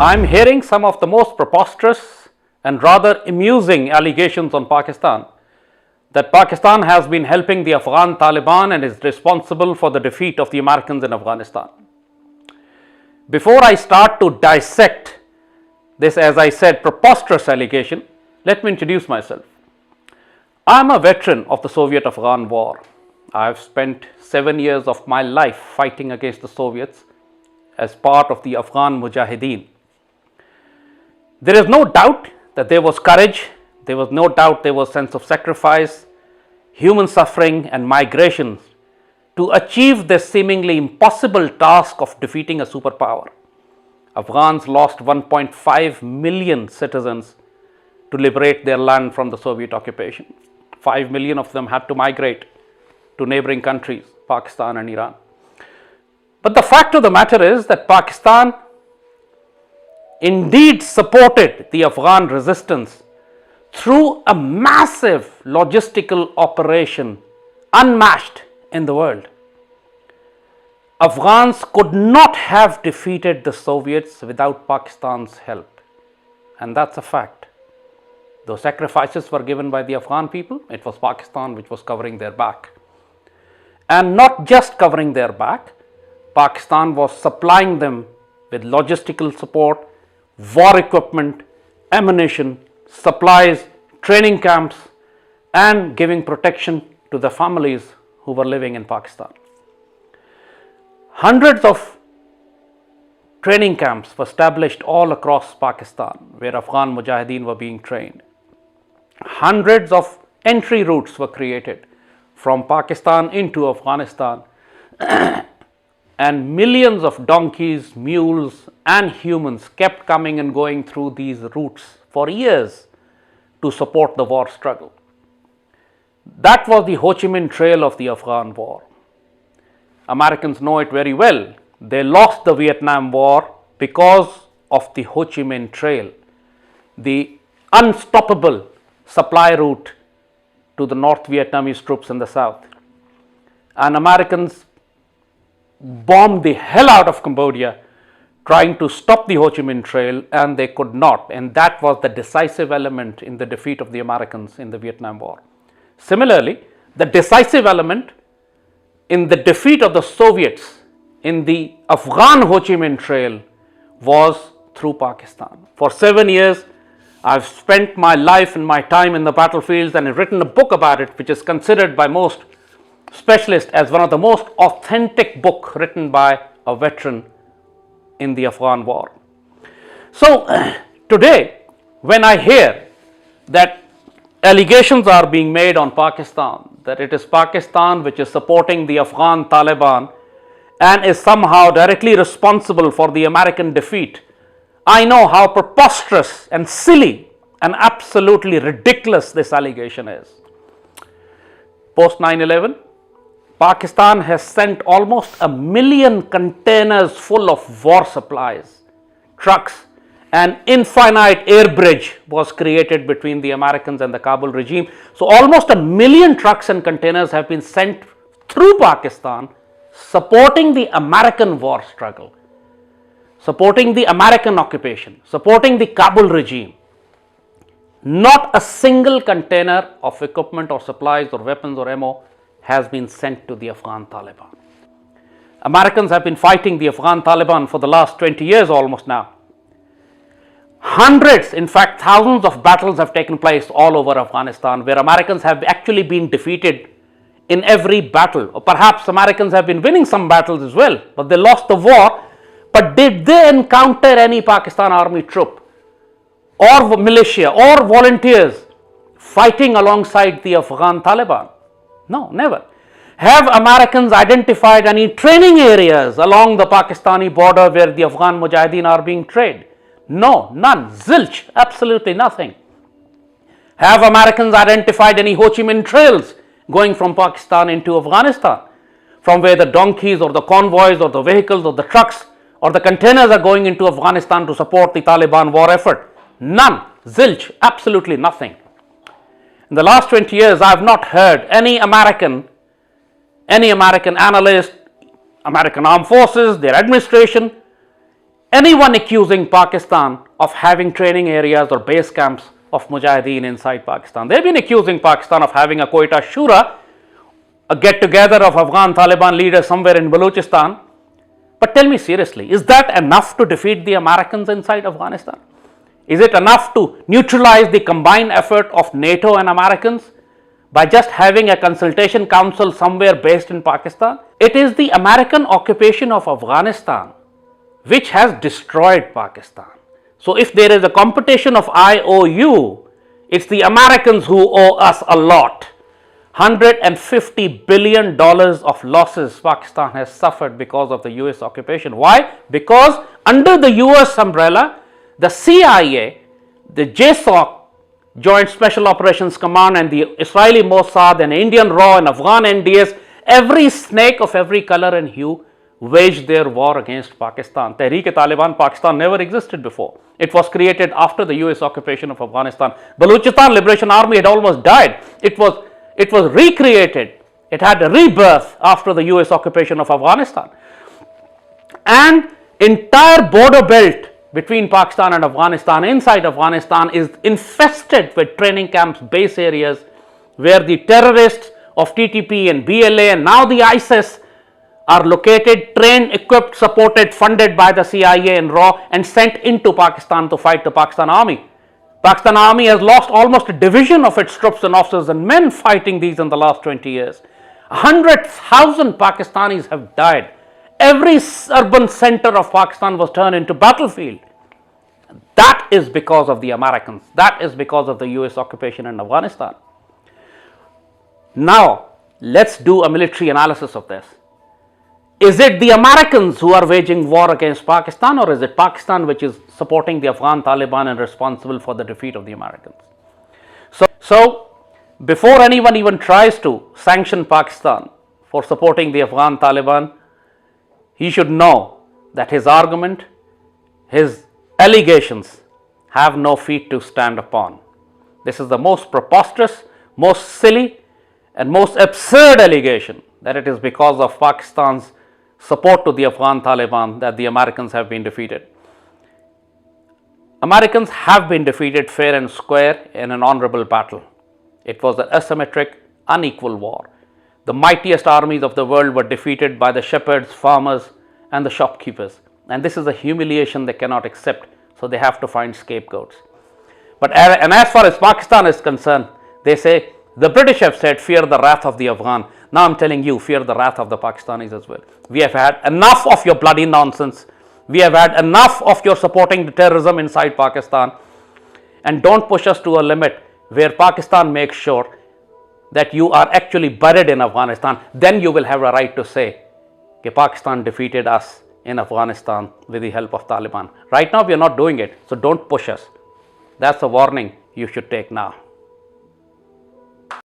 I'm hearing some of the most preposterous and rather amusing allegations on Pakistan, that Pakistan has been helping the Afghan Taliban and is responsible for the defeat of the Americans in Afghanistan. Before I start to dissect this, as I said, preposterous allegation, let me introduce myself. I am a veteran of the Soviet-Afghan War. I have spent 7 years of my life fighting against the Soviets as part of the Afghan Mujahideen. There is no doubt that there was courage, there was no doubt there was sense of sacrifice, human suffering and migrations to achieve this seemingly impossible task of defeating a superpower. Afghans lost 1.5 million citizens to liberate their land from the Soviet occupation. 5 million of them had to migrate to neighboring countries, Pakistan and Iran. But the fact of the matter is that Pakistan indeed supported the Afghan resistance through a massive logistical operation unmatched in the world. Afghans could not have defeated the Soviets without Pakistan's help, and that's a fact. Those sacrifices were given by the Afghan people. It was Pakistan which was covering their back. And not just covering their back, Pakistan was supplying them with logistical support, war equipment, ammunition, supplies, training camps, and giving protection to the families who were living in Pakistan. Hundreds of training camps were established all across Pakistan where Afghan Mujahideen were being trained. Hundreds of entry routes were created from Pakistan into Afghanistan and millions of donkeys, mules and humans kept coming and going through these routes for years to support the war struggle. That was the Ho Chi Minh Trail of the Afghan War. Americans know it very well. They lost the Vietnam War because of the Ho Chi Minh Trail, the unstoppable supply route to the North Vietnamese troops in the south. And Americans bombed the hell out of Cambodia trying to stop the Ho Chi Minh Trail, and they could not, and that was the decisive element in the defeat of the Americans in the Vietnam War. Similarly, the decisive element in the defeat of the Soviets in the Afghan Ho Chi Minh Trail was through Pakistan. For 7 years, I've spent my life and my time in the battlefields and have written a book about it, which is considered by most specialists as one of the most authentic books written by a veteran in the Afghan War. So today, when I hear that allegations are being made on Pakistan, that it is Pakistan which is supporting the Afghan Taliban and is somehow directly responsible for the American defeat, I know how preposterous and silly and absolutely ridiculous this allegation is. Post 9/11, Pakistan has sent almost 1 million containers full of war supplies, trucks, and infinite air bridge was created between the Americans and the Kabul regime. So almost 1 million trucks and containers have been sent through Pakistan supporting the American war struggle, supporting the American occupation, supporting the Kabul regime. Not a single container of equipment or supplies or weapons or ammo has been sent to the Afghan Taliban. Americans have been fighting the Afghan Taliban for the last 20 years almost now. Hundreds, in fact thousands of battles have taken place all over Afghanistan where Americans have actually been defeated in every battle, or perhaps Americans have been winning some battles as well, but they lost the war. But did they encounter any Pakistan army troop or militia or volunteers fighting alongside the Afghan Taliban? No, never. Have Americans identified any training areas along the Pakistani border where the Afghan Mujahideen are being trained? No, none, zilch, absolutely nothing. Have Americans identified any Ho Chi Minh trails going from Pakistan into Afghanistan, from where the donkeys or the convoys or the vehicles or the trucks or the containers are going into Afghanistan to support the Taliban war effort? None, zilch, absolutely nothing. In the last 20 years, I have not heard any American analyst, American armed forces, their administration, anyone accusing Pakistan of having training areas or base camps of Mujahideen inside Pakistan. They've been accusing Pakistan of having a Quetta Shura, a get-together of Afghan Taliban leaders somewhere in Balochistan. But tell me seriously, is that enough to defeat the Americans inside Afghanistan? Is it enough to neutralize the combined effort of NATO and Americans by just having a consultation council somewhere based in Pakistan? It is the American occupation of Afghanistan which has destroyed Pakistan. So if there is a competition of IOU, it's the Americans who owe us a lot. $150 billion of losses Pakistan has suffered because of the US occupation. Why? Because under the US umbrella, the CIA, the JSOC, Joint Special Operations Command, and the Israeli Mossad and Indian RAW and Afghan NDS, every snake of every color and hue waged their war against Pakistan. Tehreek-e-Taliban Pakistan never existed before. It was created after the US occupation of Afghanistan. Balochistan Liberation Army had almost died. It was recreated. It had a rebirth after the US occupation of Afghanistan. And entire border belt between Pakistan and Afghanistan, inside Afghanistan, is infested with training camps, base areas where the terrorists of TTP and BLA and now the ISIS are located, trained, equipped, supported, funded by the CIA and RAW and sent into Pakistan to fight the Pakistan Army. Pakistan Army has lost almost a division of its troops and officers and men fighting these in the last 20 years. 100,000 Pakistanis have died. Every urban center of Pakistan was turned into battlefield. That is because of the Americans. That is because of the US occupation in Afghanistan. Now, let's do a military analysis of this. Is it the Americans who are waging war against Pakistan, or is it Pakistan which is supporting the Afghan Taliban and responsible for the defeat of the Americans? So before anyone even tries to sanction Pakistan for supporting the Afghan Taliban, he should know that his argument, his allegations have no feet to stand upon. This is the most preposterous, most silly and most absurd allegation that it is because of Pakistan's support to the Afghan Taliban that the Americans have been defeated. Americans have been defeated fair and square in an honorable battle. It was an asymmetric, unequal war. The mightiest armies of the world were defeated by the shepherds, farmers and the shopkeepers. And this is a humiliation they cannot accept, so they have to find scapegoats. And as far as Pakistan is concerned, they say, the British have said, fear the wrath of the Afghan. Now I'm telling you, fear the wrath of the Pakistanis as well. We have had enough of your bloody nonsense. We have had enough of your supporting the terrorism inside Pakistan. And don't push us to a limit where Pakistan makes sure that you are actually buried in Afghanistan. Then you will have a right to say that Pakistan defeated us in Afghanistan with the help of Taliban. Right now we are not doing it, so don't push us. That's a warning you should take now.